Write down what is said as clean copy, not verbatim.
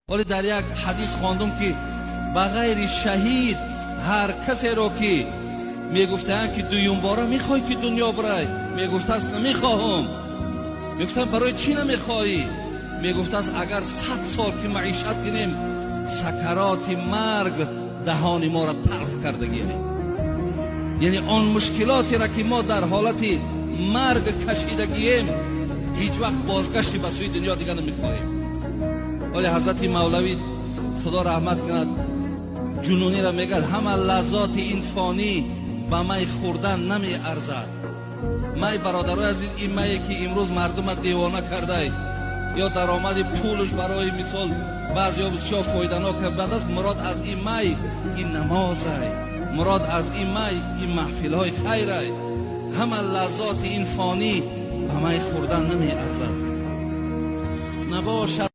ولی در یک حدیث خواندم که بغیر شهید هر کسی را که میگفتن که دویم باره میخوای که دنیا برای، میگفت است نمیخواهم. میگفتن برای چی نمیخوایی؟ میگفت است اگر 100 سال که معیشت کنیم سکرات مرگ دهان ما را تلخ کردگیه. یعنی آن مشکلاتی را که ما در حالت مرگ کشیدگیم هیچ وقت بازگشتی به سوی دنیا دیگر نمیخواهیم. ولی حضرت مولوی خدا رحمت کند جنونی را میگه همه لذات این فانی به می خوردن نمی ارزد. می برادرای عزیز، این می که امروز مردم دیوانه کرده یا درآمد پولش برای مثال بعضیا بسیار فایده‌ناک بعد از مراد از این می این نمازه، مراد از این می این محفل‌های خیره. همه لذات این فانی به می خوردن نمی ارزد. نباشد